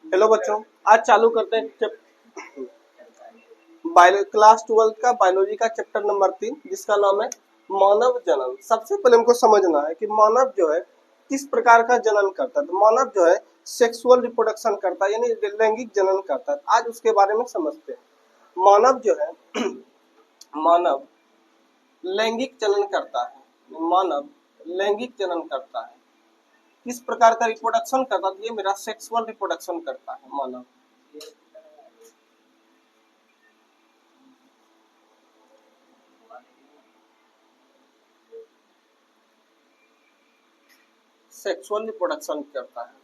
Hello बच्चों, आज चालू करते हैं क्लास 12 का बायोलॉजी का चैप्टर नंबर 3, जिसका नाम है मानव जनन। सबसे पहले हमको समझना है कि मानव जो है किस प्रकार का जनन करता है। तो मानव जो है सेक्सुअल रिप्रोडक्शन करता है, यानी लैंगिक जनन करता है। आज उसके बारे में समझते हैं। मानव जो है मानव लैंगिक जनन करता है। मानव लैंगिक जनन करता है। किस प्रकार का रिप्रोडक्शन करता है? ये मेरा सेक्सुअल रिप्रोडक्शन करता है मानव। सेक्सुअल रिप्रोडक्शन करता है।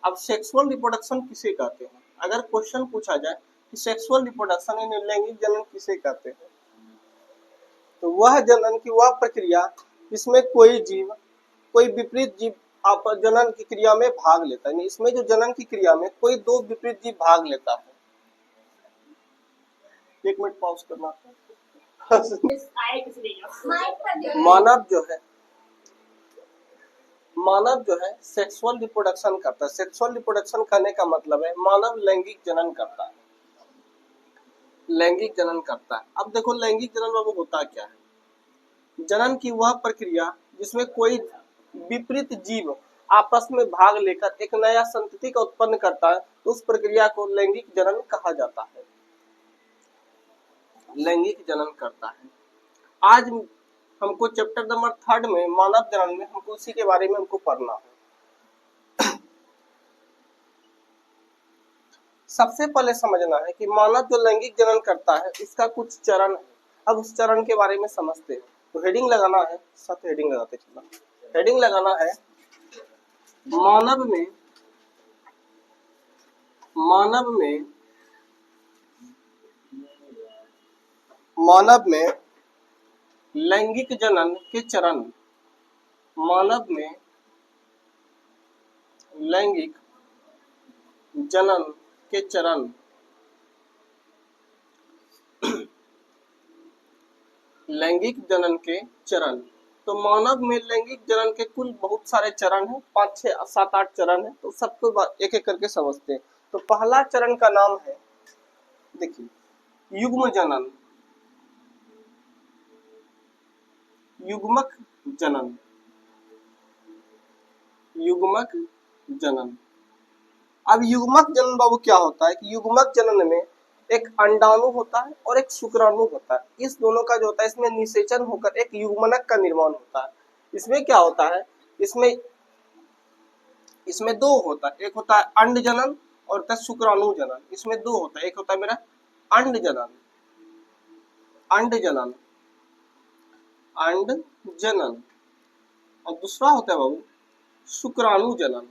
अब सेक्सुअल रिप्रोडक्शन किसे कहते हैं? अगर क्वेश्चन पूछा जाए कि सेक्सुअल रिप्रोडक्शन यानी लैंगिक जनन किसे कहते हैं, तो वह जनन की वह प्रक्रिया जिसमें कोई जीव, कोई विपरीत जीव आप जनन की क्रिया में भाग लेता है। इसमें जो जनन की क्रिया में कोई दो विपरीत जीव भाग लेता है। एक मिनट पॉज करना। मानव जो है सेक्सुअल रिप्रोडक्शन करता है। सेक्सुअल रिप्रोडक्शन करने का मतलब है मानव लैंगिक जनन करता है। लैंगिक जनन करता है। अब देखो लैंगिक जनन में वो होता क्या है? जनन की वह प्रक्रिया जिसमें कोई विपरीत जीव आपस में भाग लेकर एक नया संतति का उत्पन्न करता है, तो उस प्रक्रिया को लैंगिक जनन कहा जाता है। लैंगिक जनन करता है। आज हमको चैप्टर नंबर 3 में मानव जनन में हमको उसी के बारे में हमको पढ़ना है। सबसे पहले समझना है कि मानव जो लैंगिक जनन करता है इसका कुछ चरण है। अब उस चरण के बारे में समझते हैं। तो हेडिंग लगाना है, साथ हेडिंग लगाते चलना। हेडिंग लगाना है मानव में लैंगिक जनन के चरण। मानव में लैंगिक जनन के चरण। लैंगिक जनन के चरण। तो मानव में लैंगिक जनन के कुल बहुत सारे चरण हैं, 5, 6, 7, 8 चरण हैं। तो सबको एक एक करके समझते हैं। तो पहला चरण का नाम है, देखिए, युग्म जनन। युग्मक जनन। युग्मक जनन। अब युग्मक जनन बाबू क्या होता है कि युग्मक जनन में एक अंडाणु होता है और एक शुक्राणु होता है। इस दोनों का जो होता है इसमें निषेचन होकर एक युग्मनक का निर्माण होता है। इसमें क्या होता है? इसमें दो होता है। एक होता है अंड जनन और होता है शुक्राणु जनन। इसमें दो होता है। एक होता है मेरा अंड जनन, अंड जनन, अंड जनन, और दूसरा होता है बाबू शुक्राणु जनन।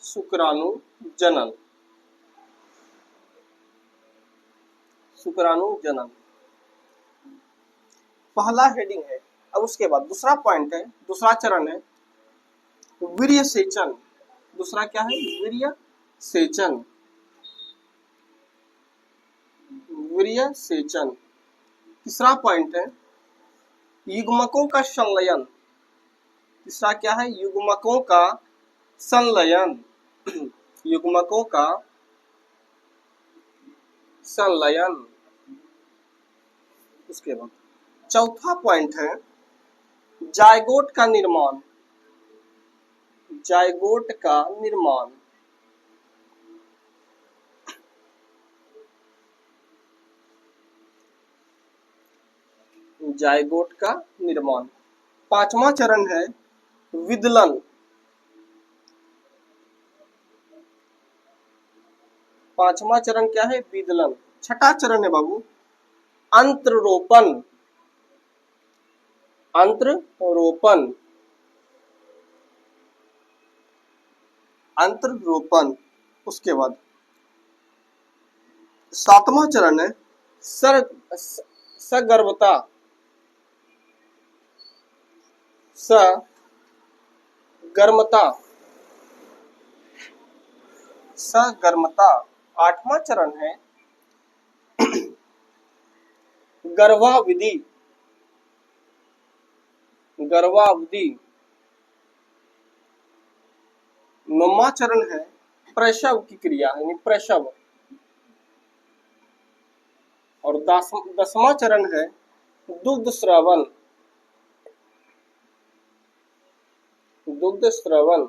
शुक्राणु जनन। शुक्राणु जनन पहला हेडिंग है। अब उसके बाद दूसरा पॉइंट है, दूसरा चरण है वीर्य सेचन। दूसरा क्या है? वीर्य सेचन। वीर्य सेचन। तीसरा पॉइंट है युग्मकों का संलयन। तीसरा क्या है? युग्मकों का संलयन। युग्मकों का संलयन। उसके बाद चौथा पॉइंट है जायगोट का निर्माण। जायगोट का निर्माण। जायगोट का निर्माण। पांचवा चरण है विदलन। पांचवा चरण क्या है? विदलन। छठा चरण है बाबू अंतरोपण। अंतरोपण। अंतरोपण। उसके बाद सातवां चरण है सगर्भता। सगर्मता। सगर्मता। आठवां चरण है गर्भावधि। गर्भावधि। 9वां चरण है प्रसव की क्रिया यानी प्रसव, और 10वां चरण है दुग्ध श्रवण। दुग्ध श्रवण,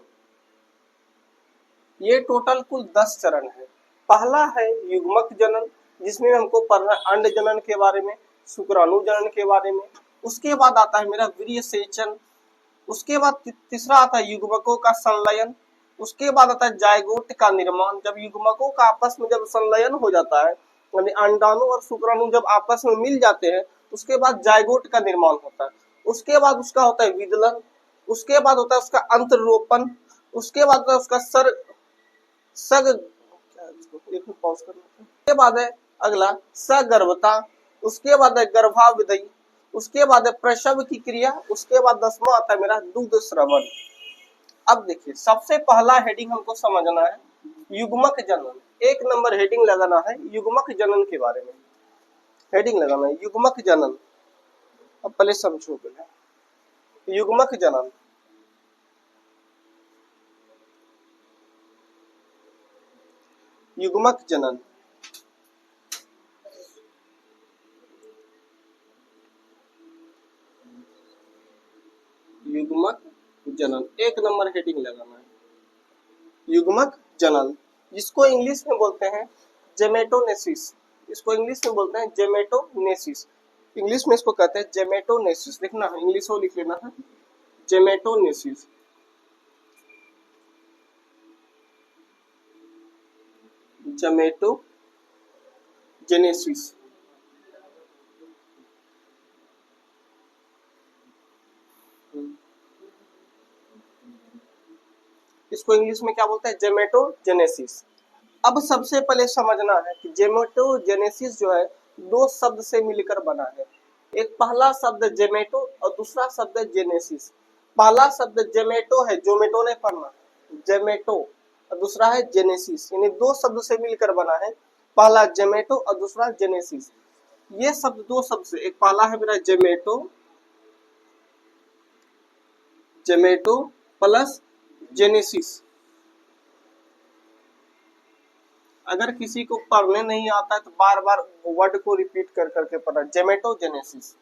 ये टोटल कुल 10 चरण है। पहला है युग्मक जनन, जिसमें हमको पढ़ना अंड जनन के बारे में, शुक्राणु जनन के बारे में। उसके बाद आता है मेरा वीर्य सेचन। उसके बाद तीसरा आता है युग्मकों का संलयन। उसके बाद आता है जायगोट का निर्माण। जब युग्मकों का आपस में जब संलयन हो जाता है, यानी अंडाणु और शुक्राणु जब आपस में मिल जाते हैं, उसके बाद जायगोट का निर्माण होता है। उसके बाद उसका होता है विदलन। उसके बाद होता है उसका अंतरोपण। उसके बाद होता है उसका उसके बाद है अगला सगर्भता। उसके बाद है गर्भाविदयी। उसके बाद है प्रसव की क्रिया। उसके बाद 10वां आता है मेरा दुग्ध श्रवण। अब देखिए, सबसे पहला हेडिंग हमको समझना है युग्मक जनन। 1 नंबर हेडिंग लगाना है युग्मक जनन के बारे में। हेडिंग लगाना है युग्मक जनन। अब पहले समझो पहले युग्मक जनन। युग्मक जनन, युग्मक जनन 1 नंबर हेडिंग लगाना है युग्मक जनन, जिसको इंग्लिश में बोलते हैं जेमेटोनेसिस। इसको इंग्लिश में बोलते हैं जेमेटोनेसिस। इंग्लिश में इसको कहते हैं जेमेटोनेसिस। लिखना है, इंग्लिश में लिख लेना है जेमेटोनेसिस। जेमेटोजेनेसिस। इसको इंग्लिश में क्या बोलते हैं? जेमेटोजेनेसिस। अब सबसे पहले समझना है कि जेमेटोजेनेसिस जो है 2 शब्द से मिलकर बना है। एक पहला शब्द जेमेटो और दूसरा शब्द जेनेसिस। पहला शब्द जेमेटो है, जोमेटो नहीं पढ़ना, जेमेटो, और दूसरा है जेनेसिस, यानी 2 शब्द से मिलकर बना है। पहला जेमेटो और दूसरा जेनेसिस। ये शब्द 2 शब्द से, एक पहला है मेरा जेमेटो, जेमेटो प्लस जेनेसिस। अगर किसी को पढ़ने नहीं आता है तो बार बार वर्ड को रिपीट कर करके पढ़ना। जेमेटोजेनेसिस,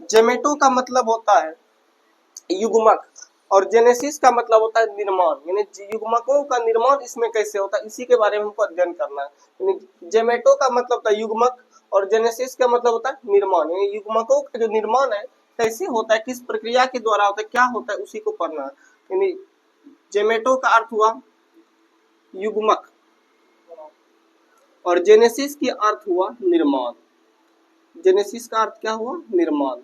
जेमेटो का मतलब होता है युग्मक और जेनेसिस का मतलब होता है निर्माण, यानी युग्मकों का निर्माण इसमें कैसे होता है, इसी के बारे में हमको अध्ययन करना है। यानी जेमेटो का मतलब होता है युग्मक और जेनेसिस का मतलब होता है निर्माण, यानी युग्मकों का जो निर्माण है कैसे होता है, किस प्रक्रिया के द्वारा होता है, क्या होता है, उसी को पढ़ना है। यानी जेमेटो का अर्थ हुआ युग्मक और जेनेसिस की अर्थ हुआ निर्माण। जेनेसिस का अर्थ क्या हुआ? निर्माण।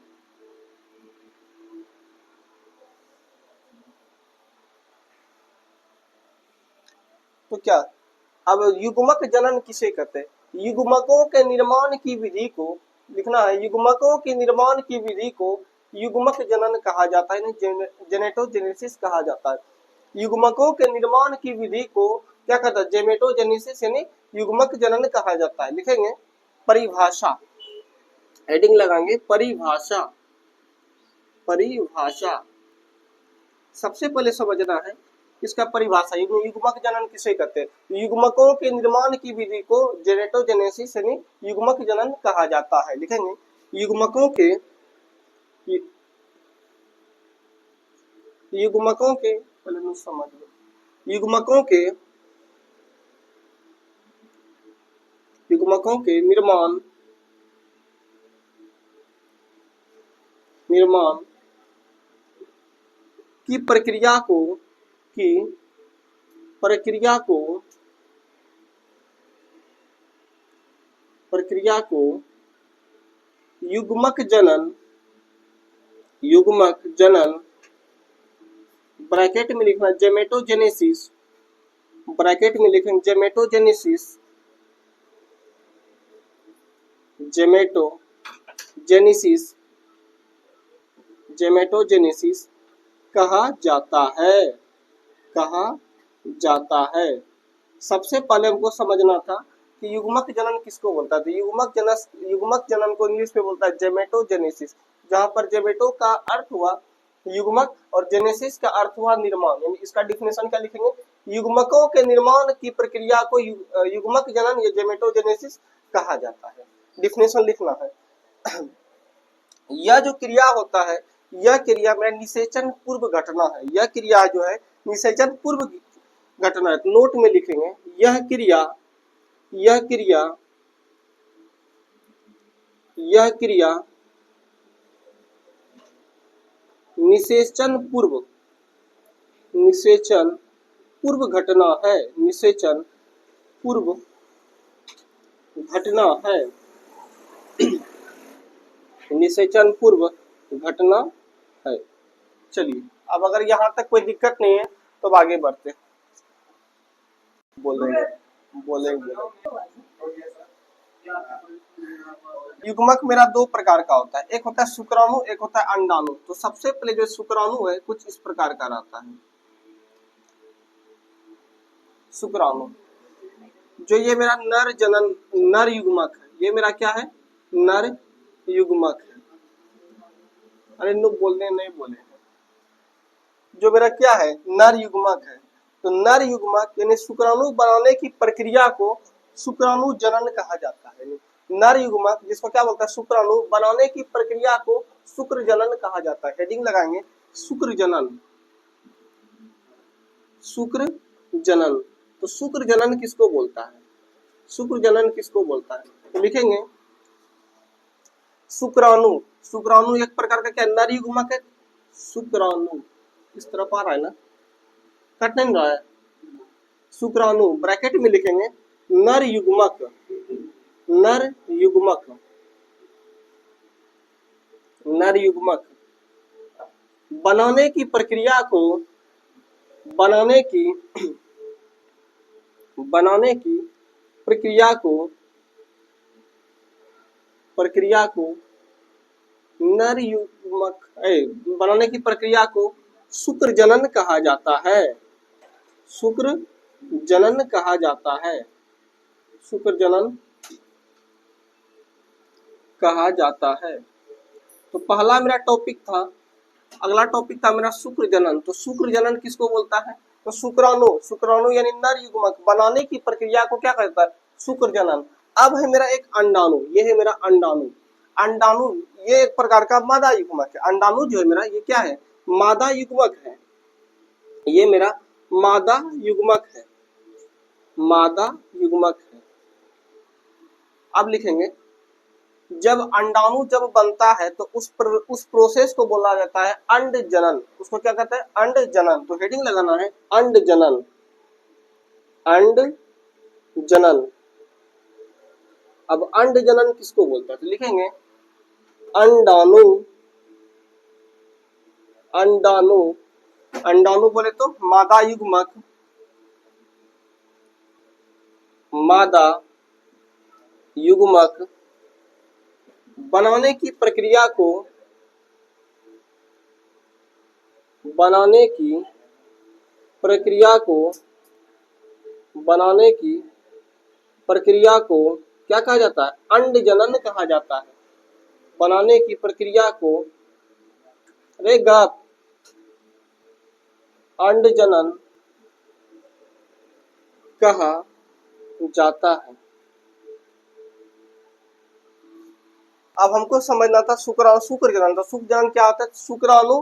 तो क्या, अब युग्मक जनन किसे कहते हैं? युग्मकों के निर्माण की विधि को लिखना है। युग्मकों के निर्माण की विधि को युग्मक जनन कहा जाता है, जेनेटोजेनेसिस कहा जाता है। युग्मकों के निर्माण की विधि को क्या कहता है? जेमेटोजेनेसिस यानी युग्मक जनन कहा जाता है। लिखेंगे परिभाषा, हेडिंग लगाएंगे परिभाषा। परिभाषा सबसे पहले समझना है इसका परिभाषा, युग्मक जनन किसे कहते हैं? युग्मकों के निर्माण की विधि को जेनेटोजेनेसिस यानी युग्मक जनन कहा जाता है। लिखेंगे युग्मकों के पहले समझ लो, युग्मकों के निर्माण की प्रक्रिया को युग्मक जनन ब्रैकेट में लिखना जेमेटोजेनेसिस, ब्रैकेट में लिखेंगे जेमेटोजेनेसिस कहा जाता है। सबसे पहले हमको समझना था कि युग्मक जनन किसको बोलता है। युग्मक जनन को इंग्लिश में बोलता है जेमेटोजेनेसिस, जहां पर जेमेटो का अर्थ हुआ युग्मक और जेनेसिस का अर्थ हुआ निर्माण। यानी इसका डिफिनेशन क्या लिखेंगे? युग्मकों के निर्माण की प्रक्रिया को युग्मक जनन या गेमेटोजेनेसिस कहा जाता है। डिफिनेशन लिखना है। यह जो क्रिया होता है, यह क्रिया में निषेचन पूर्व घटना है। यह क्रिया जो है निषेचन पूर्व घटना है। तो नोट में लिखेंगे यह क्रिया यह क्रिया यह क्रिया निषेचन पूर्व घटना है। निषेचन पूर्व घटना है। निषेचन पूर्व घटना है। चलिए, अब अगर यहाँ तक कोई दिक्कत नहीं है तो अब आगे बढ़ते हैं। बोलेंगे युग्मक मेरा दो प्रकार का होता है, एक होता है शुक्राणु, एक होता है अंडाणु। तो सबसे पहले जो शुक्राणु है कुछ इस प्रकार का रहता है। शुक्राणु जो ये मेरा नर युग्मक है, ये मेरा क्या है? नर युग्मक है। अरे नो बोलने नहीं बोले हैं। जो मेरा क्या है? नर युग्मक है। तो नर युग्मक यानी शुक्राणु बनाने की प्रक्रिया को शुक्राणु जनन कहा जाता है। नर युग्मक जिसको क्या बोलता है? शुक्राणु बनाने की प्रक्रिया को शुक्र जनन कहा जाता है। हेडिंग लगाएंगे शुक्र जनन। शुक्र जनन, तो शुक्र जनन किसको बोलता है? शुक्र जनन किसको बोलता है? तो लिखेंगे शुक्राणु। शुक्राणु एक प्रकार का क्या? नर युग्मक है। शुक्राणु इस तरफ आ रहा है ना, कट नहीं रहा है। शुक्राणु ब्रैकेट में लिखेंगे नर युग्मक। नर युग्मक, नर युग्मक बनाने की प्रक्रिया को बनाने की प्रक्रिया को नर युग्मक बनाने की प्रक्रिया को शुक्र जनन कहा जाता है। शुक्र जनन कहा जाता है। शुक्र जनन कहा जाता है। तो पहला मेरा टॉपिक था, अगला टॉपिक था मेरा शुक्र जनन। तो शुक्र जनन किसको बोलता है? तो शुक्राणु यानी नर युग्मक बनाने की प्रक्रिया को क्या कहता है? शुक्र जनन। अब है मेरा एक अंडाणु, ये है मेरा अंडाणु। अंडाणु ये एक प्रकार का मादा युग्मक है। अंडाणु जो है मेरा ये क्या है? मादा युग्मक है। ये मेरा मादा युग्मक है। मादा युग्मक है। अब लिखेंगे जब अंडाणु जब बनता है तो उस प्रोसेस को बोला जाता है अंड जनन। उसको क्या कहते हैं? अंड जनन। तो हेडिंग लगाना है अंड जनन। अंड जनन। अब अंड जनन किसको बोलता है? तो लिखेंगे अंडाणु। अंडाणु अंडाणु बोले तो मादा युग्मक। मादा युग्मक बनाने की प्रक्रिया को क्या कहा जाता है? अंड जनन कहा जाता है। बनाने की प्रक्रिया को अंड जनन कहा जाता है। अब हमको समझना था शुक्र जनन। तो शुक्र जनन क्या होता है? शुक्राणु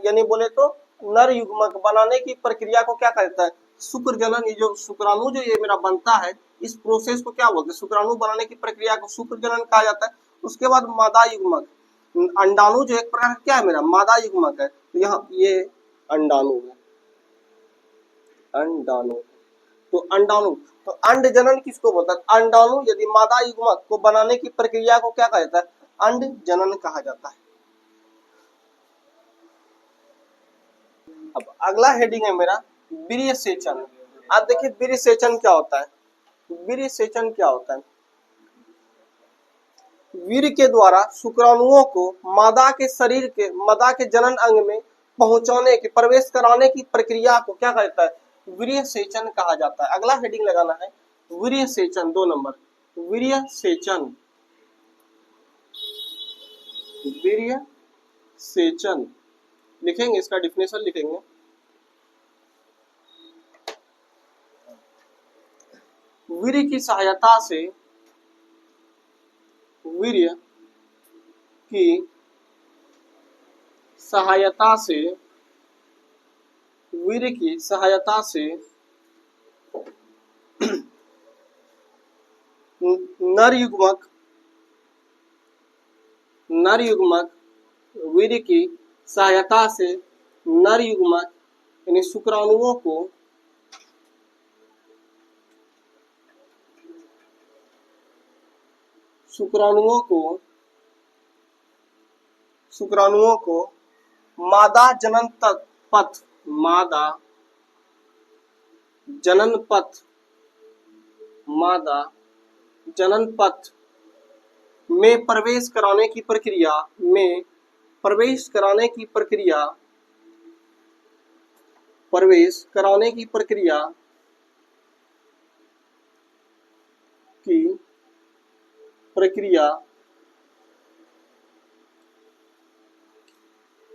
यानी बोले तो नर युग्मक बनाने की प्रक्रिया को क्या कहता है? शुक्र जनन। ये जो शुक्राणु जो ये मेरा बनता है, इस प्रोसेस को क्या बोलते हैं? शुक्राणु बनाने की प्रक्रिया को शुक्र जनन कहा जाता है। उसके बाद मादा युग्मक, अंडाणु जो एक प्रकार क्या है? मेरा मादा युग्मक है। तो यहाँ ये अंडाणु है। अंडाणु तो अंडाणु तो अंड जनन किसको बोलता है? अंडाणु यदि मादा युग्मक को बनाने की प्रक्रिया को क्या कहता है? अंड जनन कहा जाता है। अब अगला हेडिंग है मेरा वीर्य सेचन। आप देखिए वीर्य सेचन क्या होता है? वीर्य सेचन क्या होता है? वीर्य के द्वारा शुक्राणुओं को मादा के जनन अंग में पहुंचाने की प्रवेश कराने की प्रक्रिया को क्या कहता है? वीर्य सेचन कहा जाता है। अगला हेडिंग लगाना है वीर्य सेचन, 2 नंबर। वीर्य सेचन। वीर्य सेचन लिखेंगे, इसका डिफिनेशन लिखेंगे वीर्य की सहायता से, वीर्य की सहायता से, वीर्य की सहायता से नर युग्मक, नर युग्मक, वीर्य की सहायता से नर युग्मक यानी शुक्राणुओं को, शुक्राणुओं को, शुक्राणुओं को मादा जनन पथ, मादा जनन पथ, मादा जनन पथ में प्रवेश कराने की प्रक्रिया, में प्रवेश कराने की प्रक्रिया, प्रवेश कराने की प्रक्रिया की प्रक्रिया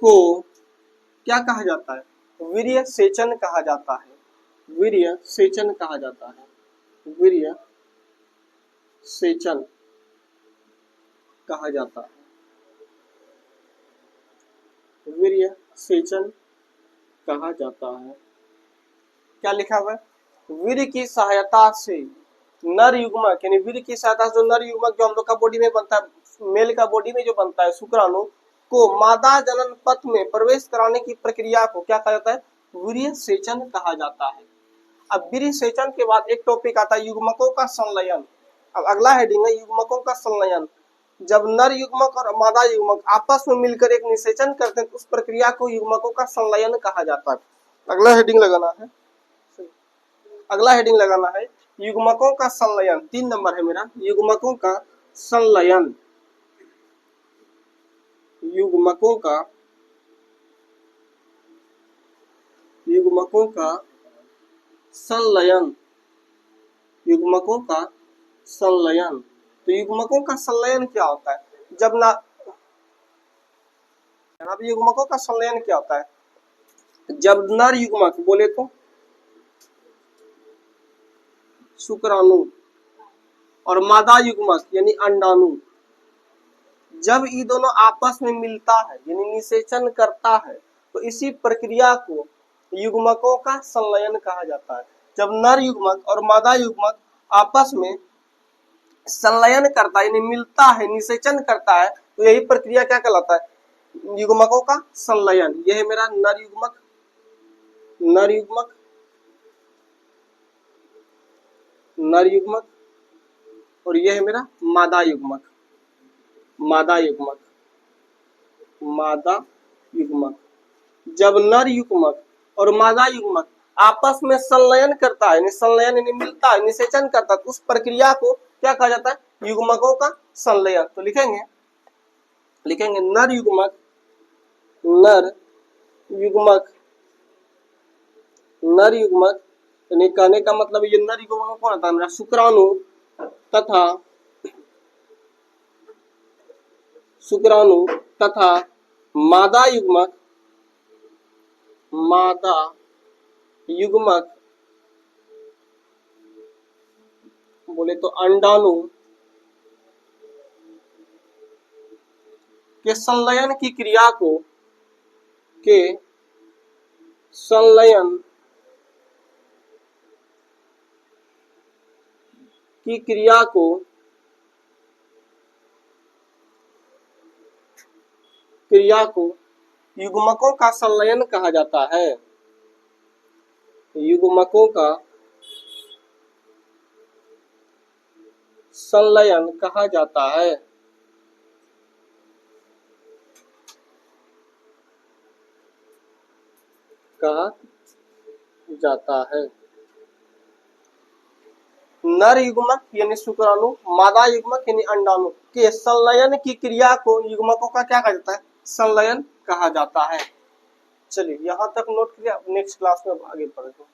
को क्या कहा जाता है? वीर्य सेचन कहा जाता है, वीर्य सेचन कहा जाता है, वीर्य सेचन कहा जाता है, वीर्य सेचन कहा जाता है। क्या लिखा हुआ है? वीर्य की सहायता से नर युग्मक यानी वीर्य की सहायता से जो नर युग्मक जो हम लोग का बॉडी में बनता है, मेल का बॉडी में जो बनता है शुक्राणु को मादा जनन पथ में प्रवेश कराने की प्रक्रिया को क्या कहा जाता है? वीर्य सेचन कहा जाता है। अब वीर्य सेचन के बाद एक टॉपिक आता है युग्मकों का संलयन। अब अगला हेडिंग है युग्मकों का संलयन। जब नर युग्मक और मादा युग्मक आपस में मिलकर एक निषेचन करते हैं तो उस प्रक्रिया को युग्मकों का संलयन कहा जाता है। अगला हेडिंग लगाना है, अगला हेडिंग लगाना है युग्मकों का संलयन। 3 नंबर है मेरा, युग्मकों का संलयन, युग्मकों का, युग्मकों का संलयन, युग्मकों का संलयन। तो युग्मकों का संलयन क्या होता है? जब ना, अब युग्मकों का संलयन क्या होता है? जब नर युग्मक बोले तो शुक्राणु और मादा युग्मक यानी अंडाणु, जब ये दोनों आपस में मिलता है यानी निषेचन करता है तो इसी प्रक्रिया को युग्मकों का संलयन कहा जाता है। जब नर युग्मक और मादा युग्मक आपस में संलयन करता है यानी मिलता है, निषेचन करता है तो यही प्रक्रिया क्या कहलाता है? युग्मकों का संलयन। यह है मेरा नर युग्मक, नर युग्मक, नर युग्मक और यह है मेरा मादा युग्मक, मादा युग्मक, मादा युग्मक। जब नर युग्मक और मादा युग्मक आपस में संलयन करता है, संलयन यानी मिलता है, निषेचन करता है तो उस प्रक्रिया को क्या कहा जाता है? युग्मकों का संलयन। तो लिखेंगे, लिखेंगे नर युग्मक, नर युग्मक, नर युग्मक यानी कहने का मतलब ये नर युग्मक कौन होता है? मेरा शुक्राणु तथा, शुक्राणु तथा मादा युग्मक, मादा युग्मक बोले तो अंडाणु के संलयन की क्रिया को, के संलयन की क्रिया को युग्मकों का संलयन कहा जाता है, युग्मकों का संलयन कहा जाता है। कहा जाता है। नर युग्मक यानी शुक्राणु, मादा युग्मक यानी अंडाणु के संलयन की क्रिया को युग्मकों का क्या कहा जाता है? संलयन कहा जाता है। चलिए यहाँ तक नोट किया, नेक्स्ट क्लास में आगे बढ़ेंगे।